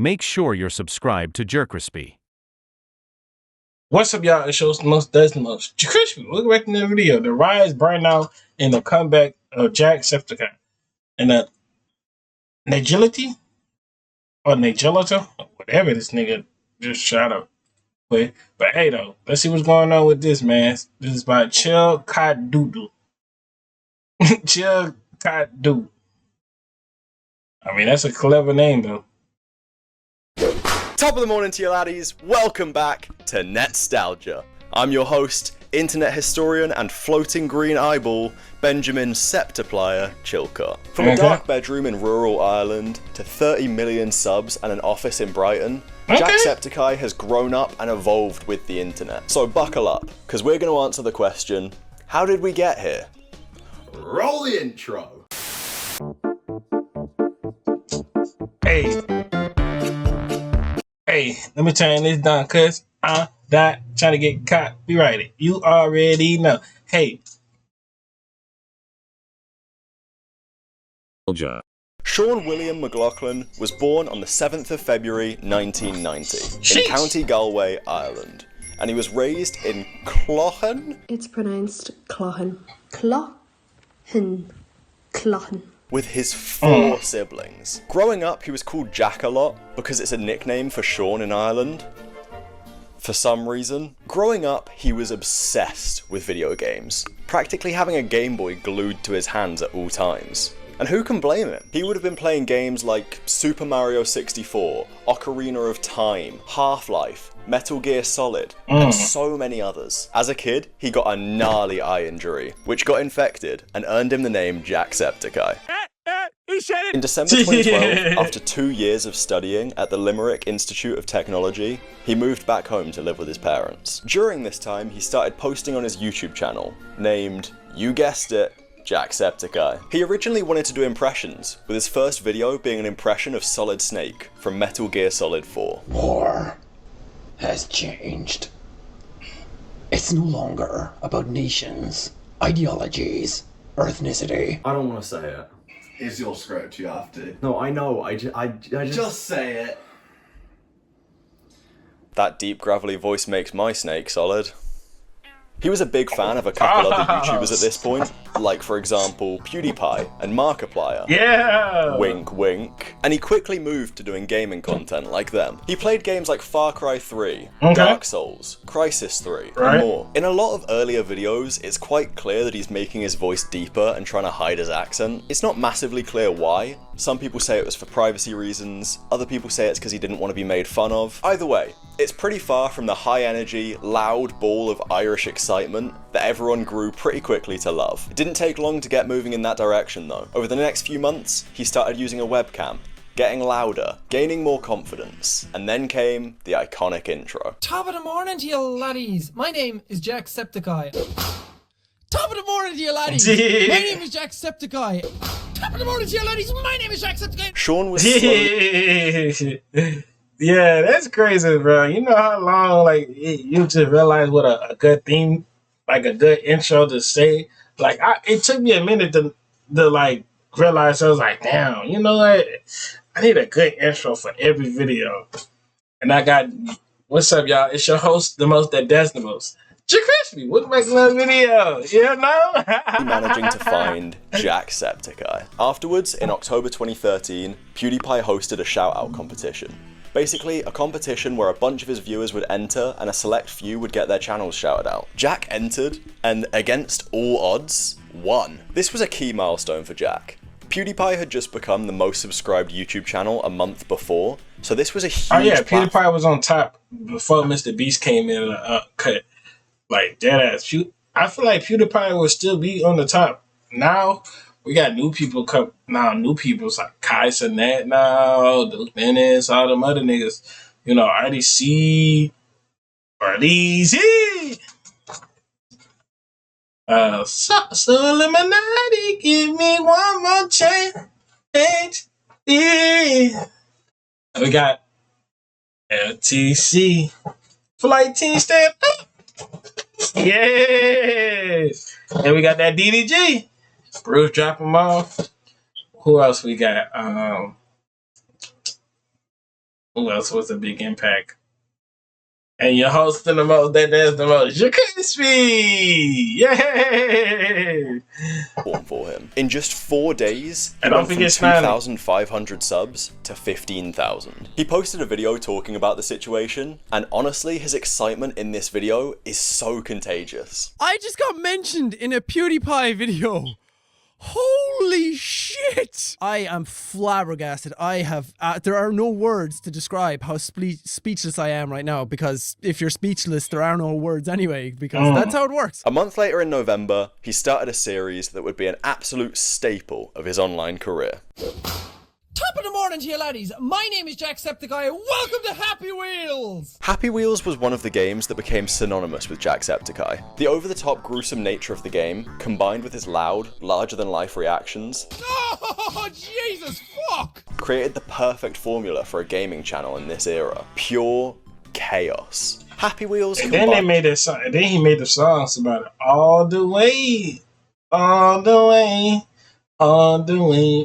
make sure you're subscribed to JerCrispy. What's up, y'all? It shows the most, does the most. JerCrispy, welcome back to the video. The rise, burnout, and the comeback of Jacksepticeye. And the Nagility, or Nagilita, whatever this nigga just shot up with. But hey, though, let's see what's going on with this, man. This is by JerCrispy. JerCrispy. I mean, that's a clever name, though. Top of the morning to you laddies, welcome back to Netstalgia. I'm your host, internet historian and floating green eyeball, Benjamin Septiplier Chilcott. From a dark bedroom in rural Ireland to 30 million subs and an office in Brighton, Jacksepticeye has grown up and evolved with the internet. So buckle up, because we're going to answer the question, how did we get here? Roll the intro! Hey, let me turn this down, cuz I'm not trying to get copyrighted. You already know. Hey. Sean William McLaughlin was born on the 7th of February 1990 in County Galway, Ireland, and he was raised in Cloughan. It's pronounced Cloughan. Cloughan. With his 4 siblings. Growing up, he was called Jack a lot because it's a nickname for Sean in Ireland. For some reason. Growing up, he was obsessed with video games, practically having a Game Boy glued to his hands at all times. And who can blame him? He would have been playing games like Super Mario 64, Ocarina of Time, Half-Life, Metal Gear Solid, and so many others. As a kid, he got a gnarly eye injury, which got infected and earned him the name Jacksepticeye. In December 2012, after 2 years of studying at the Limerick Institute of Technology, he moved back home to live with his parents. During this time, he started posting on his YouTube channel, named, you guessed it, Jacksepticeye. He originally wanted to do impressions, with his first video being an impression of Solid Snake from Metal Gear Solid 4. War has changed. It's no longer about nations, ideologies, or ethnicity. I don't want to say it. It's your script, you have to. No, I know, I just say it. That deep gravelly voice makes my snake solid. He was a big fan of a couple other YouTubers at this point, like for example PewDiePie and Markiplier. Yeah! Wink wink. And he quickly moved to doing gaming content like them. He played games like Far Cry 3, Dark Souls, Crysis 3, and more. In a lot of earlier videos, it's quite clear that he's making his voice deeper and trying to hide his accent. It's not massively clear why. Some people say it was for privacy reasons, other people say it's because he didn't want to be made fun of. Either way, it's pretty far from the high energy, loud ball of Irish excitement that everyone grew pretty quickly to love. It didn't take long to get moving in that direction though. Over the next few months, he started using a webcam, getting louder, gaining more confidence, and then came the iconic intro. Top of the morning to you laddies, my name is Jacksepticeye. Top of the morning to you laddies, my name is Jacksepticeye. Top of the morning to you laddies, my name is Jacksepticeye. Sean was slowly... Yeah, that's crazy, bro. You know how long, like, you just realize what a good theme, like a good intro to say. Like, it took me a minute to like realize. I was like, damn, you know what? I need a good intro for every video. And I got, what's up, y'all? It's your host, the most that does the most. JerCrispy, welcome back to another video, you know? managing to find Jacksepticeye. Afterwards, in October 2013, PewDiePie hosted a shout-out competition. Basically, a competition where a bunch of his viewers would enter and a select few would get their channels shouted out. Jack entered, and against all odds, won. This was a key milestone for Jack. PewDiePie had just become the most subscribed YouTube channel a month before, so this was a huge platform. PewDiePie was on top before Mr. Beast came in and cut. Like, deadass. I feel like PewDiePie will still be on the top. Now, we got new people come now. New people's like Kai Cenat now, Duke Dennis, all them other niggas. You know, RDC, so Illuminati, give me one more chance. Yeah. We got LTC, Flight Team Stand Up. Yes. And we got that DDG. Bruce drop them off. Who else we got? Who else was a big impact? And you're hosting the most, that's the most. JerCrispy! Yay! For him. In just 4 days, he And don't went from forget Smiley. 2,500 subs to 15,000. He posted a video talking about the situation, and honestly, his excitement in this video is so contagious. I just got mentioned in a PewDiePie video. Holy shit! I am flabbergasted. I have, there are no words to describe how speechless I am right now, because if you're speechless, there are no words anyway, because that's how it works. A month later in November, he started a series that would be an absolute staple of his online career. Top of the morning to you laddies. My name is Jacksepticeye. Welcome to Happy Wheels! Happy Wheels was one of the games that became synonymous with Jacksepticeye. The over-the-top gruesome nature of the game, combined with his loud, larger-than-life reactions, Oh, Jesus fuck! created the perfect formula for a gaming channel in this era. Pure chaos. Happy Wheels And then they made that song. And then he made the songs about it. All the way. All the way. On the way.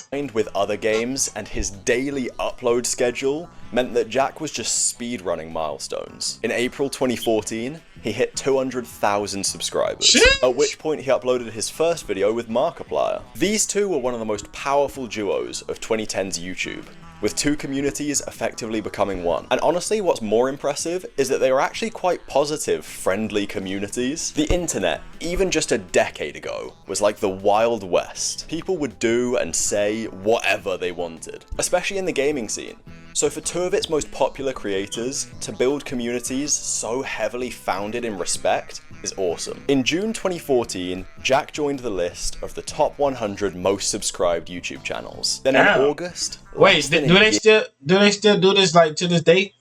combined with other games and his daily upload schedule meant that Jack was just speedrunning milestones. In April 2014, he hit 200,000 subscribers, Sheesh. at which point he uploaded his first video with Markiplier. These two were one of the most powerful duos of 2010's YouTube, with two communities effectively becoming one. And honestly, what's more impressive is that they were actually quite positive, friendly communities. The internet, even just a decade ago, was like the Wild West. People would do and say whatever they wanted, especially in the gaming scene. So for two of its most popular creators to build communities so heavily founded in respect is awesome. In June 2014, Jack joined the list of the top 100 most subscribed YouTube channels. Then in August, Wait, do they still do this like to this day?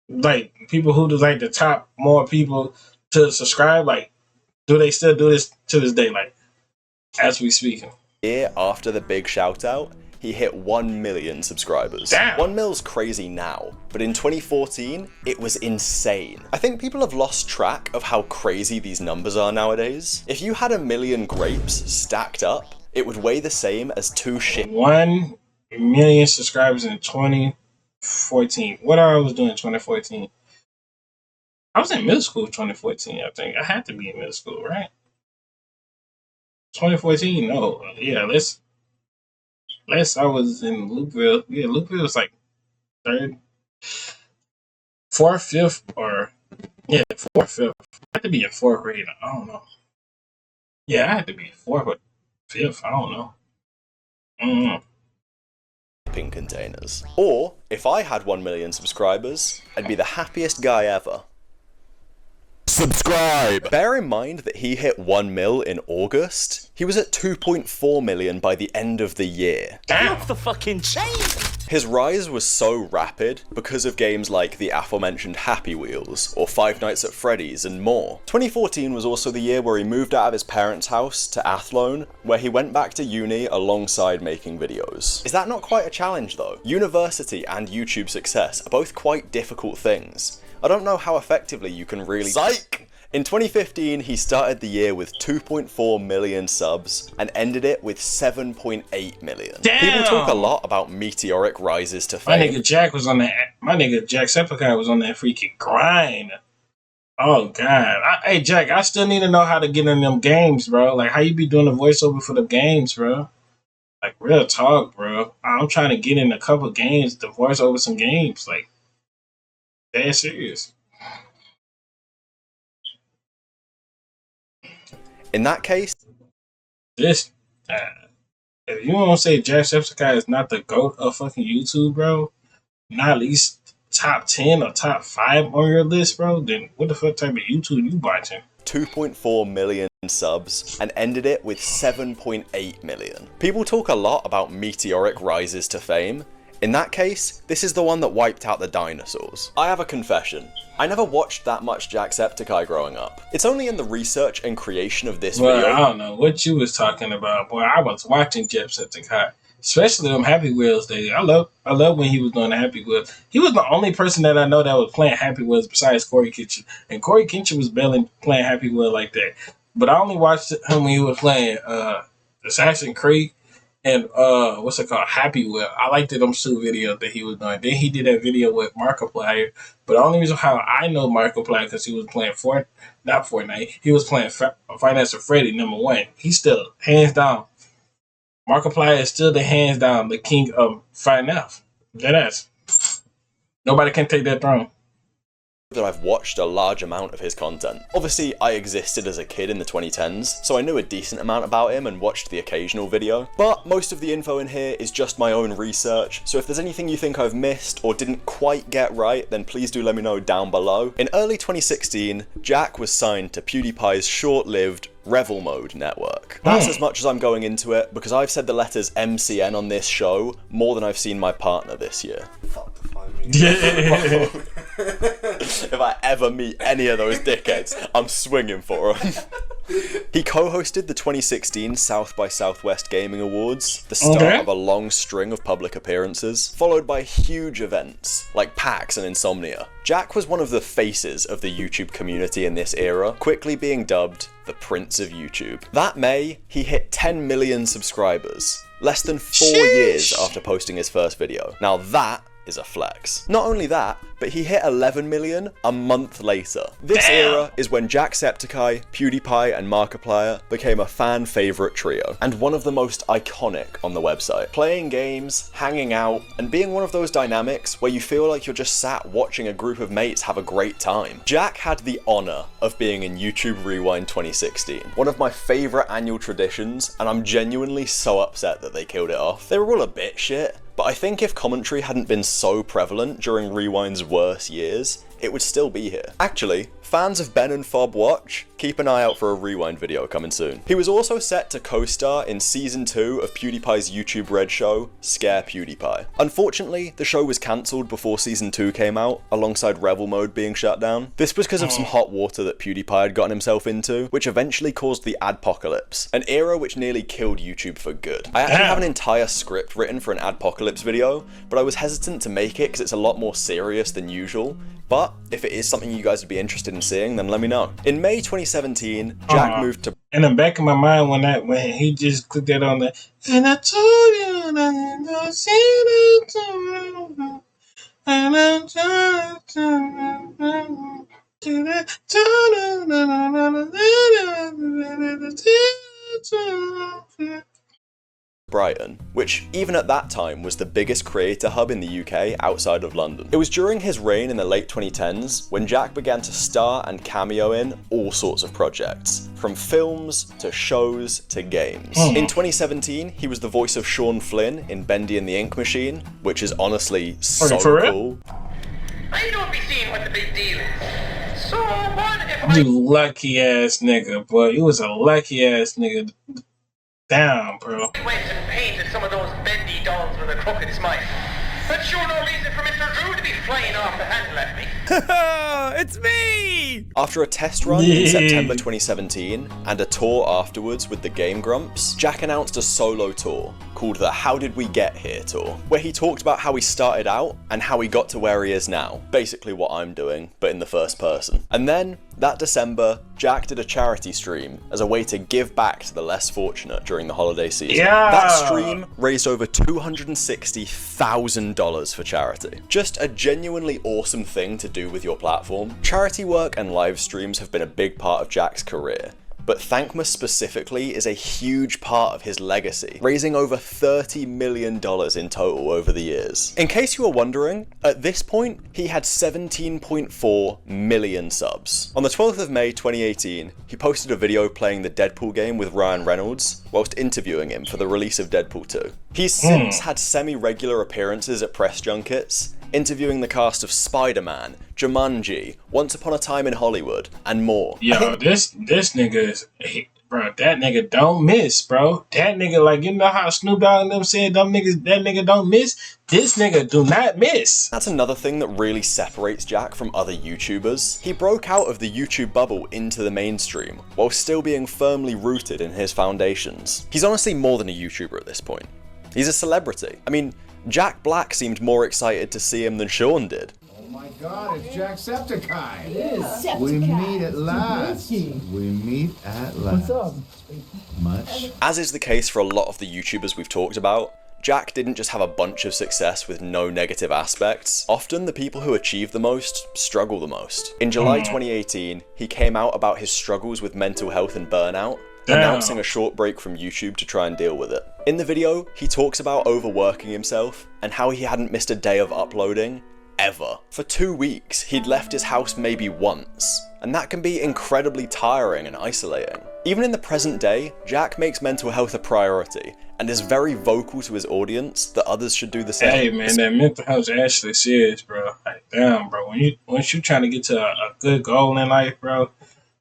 Like people who do like the top more people to subscribe, like do they still do this to this day, like as we speaking? year after the big shout out, he hit 1 million subscribers. Damn. 1 mil's crazy now, but in 2014, it was insane. I think people have lost track of how crazy these numbers are nowadays. If you had 1 million grapes stacked up, it would weigh the same as 2 shit. 1 million subscribers in 2014. What I was doing in 2014? I was in middle school in 2014, I think. I had to be in middle school, right? 2014? No. Yeah, I was in Loopville. Yeah, Loopville was like third, fourth, fifth, or yeah, fourth, fifth. I had to be in fourth grade. I don't know. Yeah, I had to be in fourth or fifth. I don't know. Shipping containers. Or, if I had 1 million subscribers, I'd be the happiest guy ever. Subscribe! Bear in mind that he hit 1 mil in August. He was at 2.4 million by the end of the year. Damn. Off the fucking chain! His rise was so rapid because of games like the aforementioned Happy Wheels, or Five Nights at Freddy's, and more. 2014 was also the year where he moved out of his parents' house to Athlone, where he went back to uni alongside making videos. Is that not quite a challenge though? University and YouTube success are both quite difficult things. I don't know how effectively you can really— Psych! In 2015, he started the year with 2.4 million subs and ended it with 7.8 million. Damn! People talk a lot about meteoric rises to My fame. nigga Jack was on that. My nigga Jacksepticeye was on that freaking grind. Oh god, hey Jack, I still need to know how to get in them games, bro. Like how you be doing the voiceover for the games, bro. Like real talk, bro. I'm trying to get in a couple games to voice over some games, like dead serious. In that case, This, if you don't say Jacksepticeye is not the GOAT of fucking YouTube, bro, not at least top 10 or top 5 on your list, bro, then what the fuck type of YouTube you watching? 2.4 million subs and ended it with 7.8 million. People talk a lot about meteoric rises to fame. In that case, this is the one that wiped out the dinosaurs. I have a confession. I never watched that much Jacksepticeye growing up. It's only in the research and creation of this Well, video— I don't know what you was talking about, boy. I was watching Jacksepticeye, especially them Happy Wheels days. I love when he was doing the Happy Wheels. He was the only person that I know that was playing Happy Wheels besides Corey Kitchen, and Corey Kitchen was barely playing Happy Wheels like that. But I only watched him when he was playing Assassin's Creed and what's it called? Happy Wheel. I liked them two videos that he was doing. Then he did that video with Markiplier. But the only reason how I know Markiplier because he was playing not Fortnite. He was playing Finance of Freddy #1. He's still hands down. Markiplier is still the hands down the king of FNAF. That ass. Nobody can take that throne. That I've watched a large amount of his content. Obviously, I existed as a kid in the 2010s, so I knew a decent amount about him and watched the occasional video, but most of the info in here is just my own research, so if there's anything you think I've missed or didn't quite get right, then please do let me know down below. In early 2016, Jack was signed to PewDiePie's short-lived Revel Mode network. That's as much as I'm going into it, because I've said the letters MCN on this show more than I've seen my partner this year. If I ever meet any of those dickheads, I'm swinging for them. He co-hosted the 2016 South by Southwest Gaming Awards, the start of a long string of public appearances, followed by huge events like PAX and Insomnia. Jack was one of the faces of the YouTube community in this era, quickly being dubbed the Prince of YouTube. That May, he hit 10 million subscribers, less than 4 years after posting his first video. Now that is a flex. Not only that, but he hit 11 million a month later. This era is when Jacksepticeye, PewDiePie, and Markiplier became a fan favorite trio, and one of the most iconic on the website. Playing games, hanging out, and being one of those dynamics where you feel like you're just sat watching a group of mates have a great time. Jack had the honor of being in YouTube Rewind 2016, one of my favorite annual traditions, and I'm genuinely so upset that they killed it off. They were all a bit shit, but I think if commentary hadn't been so prevalent during Rewind's worst years, it would still be here. Actually, fans of Ben and Fob Watch, keep an eye out for a Rewind video coming soon. He was also set to co-star in Season 2 of PewDiePie's YouTube Red show, Scare PewDiePie. Unfortunately, the show was cancelled before Season 2 came out, alongside Revel Mode being shut down. This was because of some hot water that PewDiePie had gotten himself into, which eventually caused the adpocalypse, an era which nearly killed YouTube for good. I actually have an entire script written for an adpocalypse video, but I was hesitant to make it because it's a lot more serious than usual. But if it is something you guys would be interested in seeing, then let me know. In May 2017, Jack moved to... In the back of my mind when he just clicked that on the... And I told you that I see it and I'm Brighton, which even at that time was the biggest creator hub in the UK outside of London. It was during his reign in the late 2010s when Jack began to star and cameo in all sorts of projects, from films to shows to games. In 2017, he was the voice of Sean Flynn in Bendy and the Ink Machine, which is honestly so cool. I don't be seeing what the big deal is. So what if You lucky ass nigga, boy. You was a lucky ass nigga. Down, bro. I went and painted some of those bendy dolls with a crooked smile? That's sure no reason for Mr. Drew to be flying off the handle at me. It's me! After a test run in September 2017 and a tour afterwards with the Game Grumps, Jack announced a solo tour called the How Did We Get Here tour, where he talked about how he started out and how he got to where he is now. Basically what I'm doing, but in the first person. And then, that December, Jack did a charity stream as a way to give back to the less fortunate during the holiday season. That stream raised over $260,000 for charity. Just a genuinely awesome thing to do with your platform. Charity work and live streams have been a big part of Jack's career, but Thankmas specifically is a huge part of his legacy, raising over $30 million in total over the years. In case you were wondering, at this point, he had 17.4 million subs. On the 12th of May 2018, he posted a video playing the Deadpool game with Ryan Reynolds, whilst interviewing him for the release of Deadpool 2. He's since had semi-regular appearances at press junkets, interviewing the cast of Spider-Man, Jumanji, Once Upon a Time in Hollywood, and more. Yo, this nigga is... Bro, that nigga don't miss, bro. That nigga, like, you know how Snoop Dogg and them said that nigga don't miss? This nigga do not miss. That's another thing that really separates Jack from other YouTubers. He broke out of the YouTube bubble into the mainstream, while still being firmly rooted in his foundations. He's honestly more than a YouTuber at this point. He's a celebrity. I mean, Jack Black seemed more excited to see him than Sean did. My God, it's Jacksepticeye. It is. We meet at last. We meet at last. What's up? Much. As is the case for a lot of the YouTubers we've talked about, Jack didn't just have a bunch of success with no negative aspects. Often the people who achieve the most struggle the most. In July 2018, he came out about his struggles with mental health and burnout, announcing a short break from YouTube to try and deal with it. In the video, he talks about overworking himself and how he hadn't missed a day of uploading ever. For 2 weeks, he'd left his house maybe once, and that can be incredibly tiring and isolating. Even in the present day, Jack makes mental health a priority and is very vocal to his audience that others should do the same. Hey man, that mental health is actually serious, bro. Like, damn, bro. Once you trying to get to a good goal in life, bro,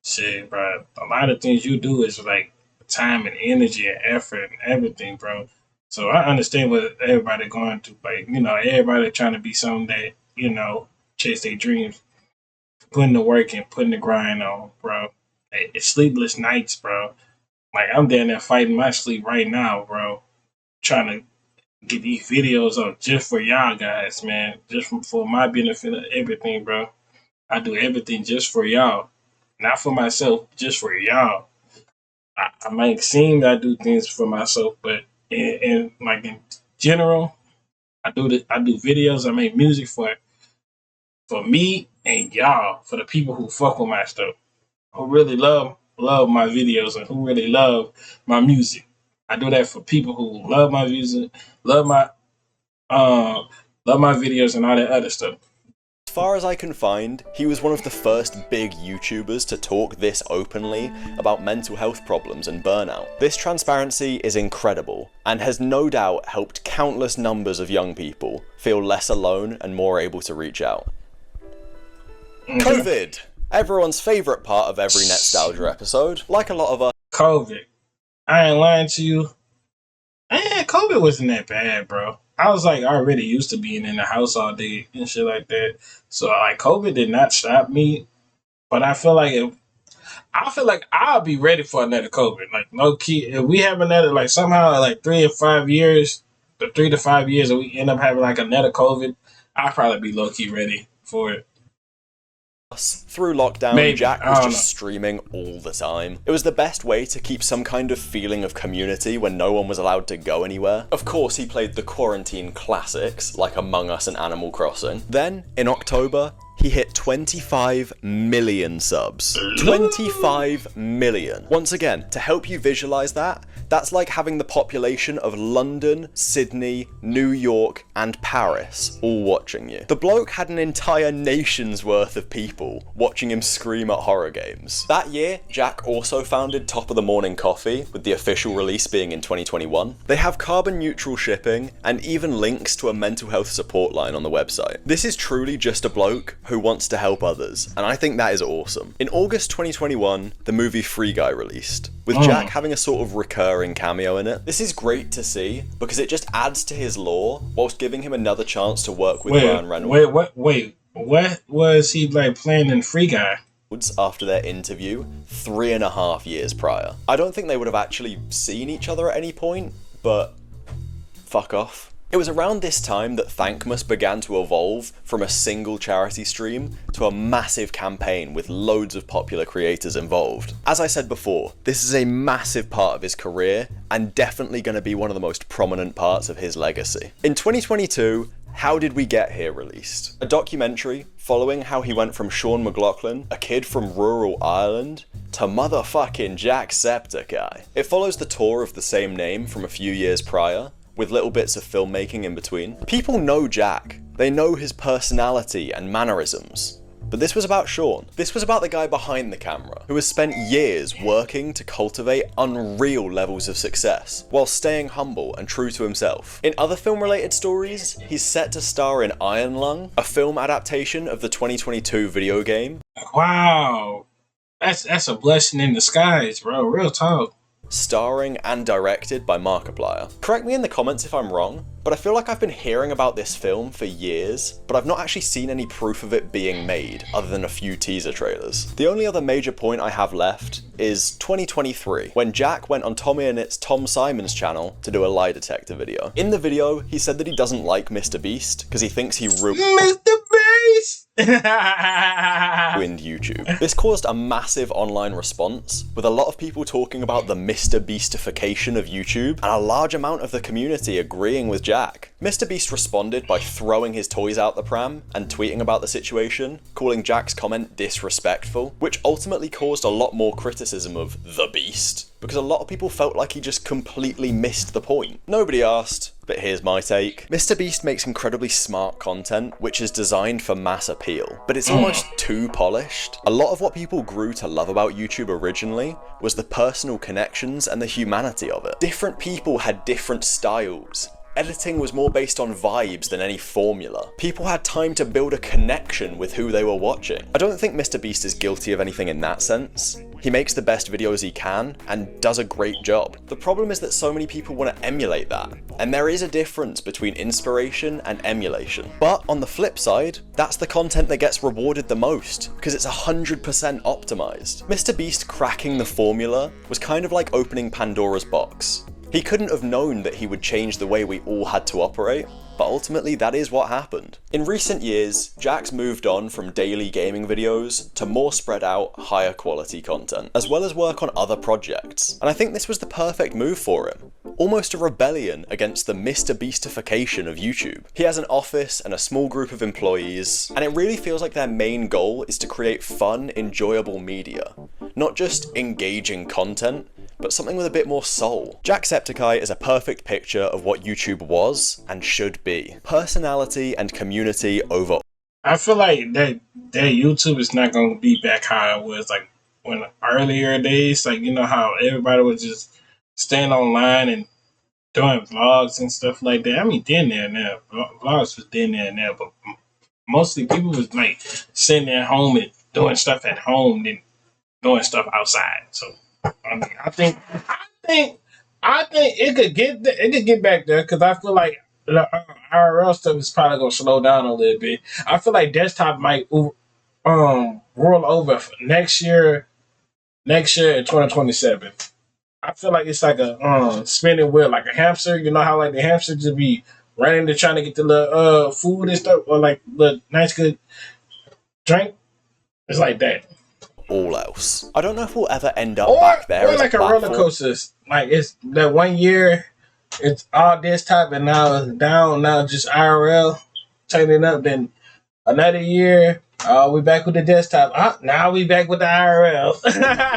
shit, bro. A lot of things you do is like time and energy and effort and everything, bro. So I understand what everybody going through. Like, you know, everybody trying to be something that, you know, chase their dreams, putting the work and putting the grind on, bro. It's sleepless nights, bro. Like, I'm down there fighting my sleep right now, bro. Trying to get these videos up just for y'all guys, man. Just for my benefit of everything, bro. I do everything just for y'all. Not for myself, just for y'all. I might seem that I do things for myself, but in general, I do videos, I make music for me and y'all, for the people who fuck with my stuff, who really love my videos and who really love my music. I do that for people who love my music, love my videos and all that other stuff. As far as I can find, he was one of the first big YouTubers to talk this openly about mental health problems and burnout. This transparency is incredible and has no doubt helped countless numbers of young people feel less alone and more able to reach out. COVID! Everyone's favourite part of every Netstalgia episode. Like a lot of us. COVID. I ain't lying to you. Man, COVID wasn't that bad, bro. I was like already used to being in the house all day and shit like that. So like COVID did not stop me. But I feel like I'll be ready for another COVID. Like, no key. If we have another, like, somehow like 3 to 5 years, and we end up having like another COVID, I'll probably be low key ready for it. Through lockdown, Jack was just streaming all the time. It was the best way to keep some kind of feeling of community when no one was allowed to go anywhere. Of course, he played the quarantine classics, like Among Us and Animal Crossing. Then, in October, he hit 25 million subs. 25 million. Once again, to help you visualize that, that's like having the population of London, Sydney, New York, and Paris all watching you. The bloke had an entire nation's worth of people watching him scream at horror games. That year, Jack also founded Top of the Morning Coffee, with the official release being in 2021. They have carbon neutral shipping and even links to a mental health support line on the website. This is truly just a bloke who wants to help others, and I think that is awesome. In August 2021, the movie Free Guy released, with Jack having a sort of recurring cameo in it. This is great to see, because it just adds to his lore, whilst giving him another chance to work with Ryan Reynolds. What was he like playing in Free Guy? After their interview 3.5 years prior. I don't think they would have actually seen each other at any point, but fuck off. It was around this time that Thankmas began to evolve from a single charity stream to a massive campaign with loads of popular creators involved. As I said before, this is a massive part of his career and definitely going to be one of the most prominent parts of his legacy. In 2022, How Did We Get Here released, a documentary following how he went from Sean McLaughlin, a kid from rural Ireland, to motherfucking Jacksepticeye. It follows the tour of the same name from a few years prior, with little bits of filmmaking in between. People know Jack. They know his personality and mannerisms. But this was about Sean. This was about the guy behind the camera, who has spent years working to cultivate unreal levels of success, while staying humble and true to himself. In other film-related stories, he's set to star in Iron Lung, a film adaptation of the 2022 video game. Wow, that's a blessing in disguise, bro. Real talk. Starring and directed by Markiplier. Correct me in the comments if I'm wrong, but I feel like I've been hearing about this film for years, but I've not actually seen any proof of it being made other than a few teaser trailers. The only other major point I have left is 2023, when Jack went on Tommy and it's Tom Simon's channel to do a lie detector video. In the video, he said that he doesn't like Mr. Beast because he thinks he ruined YouTube. This caused a massive online response, with a lot of people talking about the Mr. Beastification of YouTube, and a large amount of the community agreeing with Jack. Mr. Beast responded by throwing his toys out the pram and tweeting about the situation, calling Jack's comment disrespectful, which ultimately caused a lot more criticism of the Beast, because a lot of people felt like he just completely missed the point. Nobody asked, but here's my take. Mr. Beast makes incredibly smart content, which is designed for mass appeal, but it's almost too polished. A lot of what people grew to love about YouTube originally was the personal connections and the humanity of it. Different people had different styles. Editing was more based on vibes than any formula. People had time to build a connection with who they were watching. I don't think Mr. Beast is guilty of anything in that sense. He makes the best videos he can and does a great job. The problem is that so many people want to emulate that, and there is a difference between inspiration and emulation. But on the flip side, that's the content that gets rewarded the most, because it's 100% optimized. Mr. Beast cracking the formula was kind of like opening Pandora's box. He couldn't have known that he would change the way we all had to operate, but ultimately that is what happened. In recent years, Jack's moved on from daily gaming videos to more spread out, higher quality content, as well as work on other projects, and I think this was the perfect move for him. Almost a rebellion against the Mr. Beastification of YouTube. He has an office and a small group of employees, and it really feels like their main goal is to create fun, enjoyable media. Not just engaging content, but something with a bit more soul. Jacksepticeye is a perfect picture of what YouTube was and should be. Personality and community over. I feel like that YouTube is not going to be back how it was like when earlier days, like, you know how everybody was just staying online and doing vlogs and stuff like that. I mean, then there now, vlogs was then there now, but mostly people was like sitting at home and doing stuff at home and doing stuff outside. So I mean, I think it could get back there, because I feel like the IRL stuff is probably gonna slow down a little bit. I feel like desktop might roll over for next year in 2027. I feel like it's like a spinning wheel, like a hamster. You know how like the hamster just be running to trying to get the little food and stuff, or like the nice good drink. It's like that. All else. I don't know if we'll ever end up back there. Or like a roller coaster. Like it's that 1 year, it's all desktop, and now it's down. Now just IRL, turning up. Then another year, we back with the desktop. Now we back with the IRL.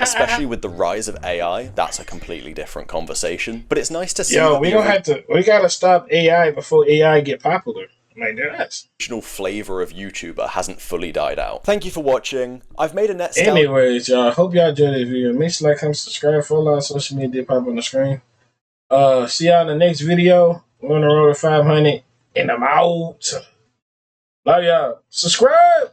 Especially with the rise of AI, that's a completely different conversation. But it's nice to see. Yo, we gotta stop AI before AI get popular. Like that. Original flavor of YouTuber hasn't fully died out. Thank you for watching. I've made a Netstalgia. Anyways, y'all, hope y'all enjoyed this video. Make sure to like, comment, subscribe, follow our social media pop on the screen. See y'all in the next video. We're on the road to 500, and I'm out. Love y'all. Subscribe.